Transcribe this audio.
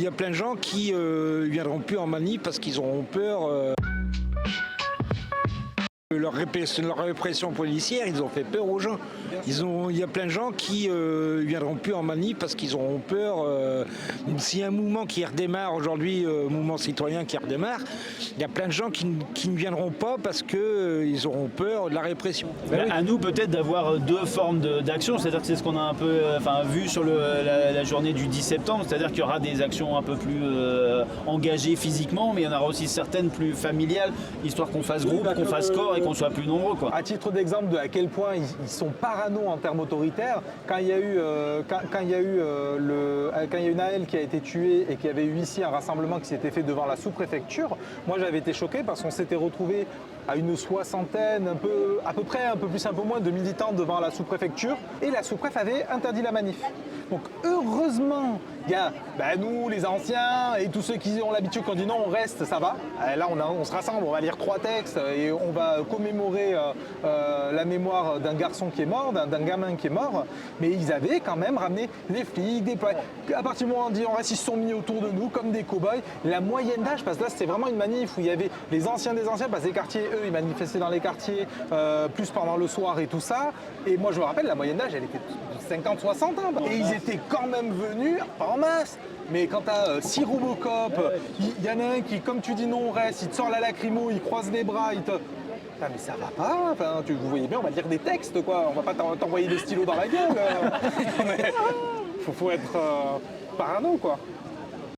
Il y a plein de gens qui viendront plus en manif parce qu'ils auront peur. Leur répression policière, ils ont fait peur aux gens. Il y a plein de gens qui viendront plus en manif parce qu'ils auront peur. S'il y a un mouvement qui redémarre aujourd'hui, mouvement citoyen qui redémarre, il y a plein de gens qui ne viendront pas parce qu'ils auront peur de la répression. À nous peut-être d'avoir deux formes d'action, c'est-à-dire que c'est ce qu'on a un peu vu sur la journée du 10 septembre, c'est-à-dire qu'il y aura des actions un peu plus engagées physiquement, mais il y en aura aussi certaines plus familiales, histoire qu'on fasse groupe, qu'on fasse corps et qu'on soit plus nombreux, quoi. À titre d'exemple de à quel point ils sont parano en termes autoritaires, quand il y a eu une AL qui a été tuée et qu'il y avait eu ici un rassemblement qui s'était fait devant la sous-préfecture, moi j'avais été choqué parce qu'on s'était retrouvé à une soixantaine, à peu près, un peu plus, un peu moins de militants devant la sous-préfecture et la sous-préf avait interdit la manif. Donc heureusement, il y a nous, les anciens et tous ceux qui ont l'habitude qu'on dit non, on reste, ça va. Là, on se rassemble, on va lire 3 textes et on va commémorer la mémoire d'un garçon qui est mort, d'un gamin qui est mort. Mais ils avaient quand même ramené des flics, à partir du moment où on dit on reste, ils se sont mis autour de nous comme des cow-boys. La moyenne d'âge, parce que là, c'était vraiment une manif où il y avait les anciens des anciens, parce que les quartiers, eux, ils manifestaient dans les quartiers plus pendant le soir et tout ça. Et moi, je me rappelle, la moyenne d'âge, elle était de 50-60 ans. Et ils étaient quand même venus, pas en masse. Mais quand t'as 6 Robocop, il y en a un qui, comme tu dis non, on reste, il te sort la lacrymo, il croise les bras, il te... Ah mais ça va pas, enfin, vous voyez bien, on va lire des textes quoi, on va pas t'envoyer des stylos dans la gueule. Faut être parano quoi.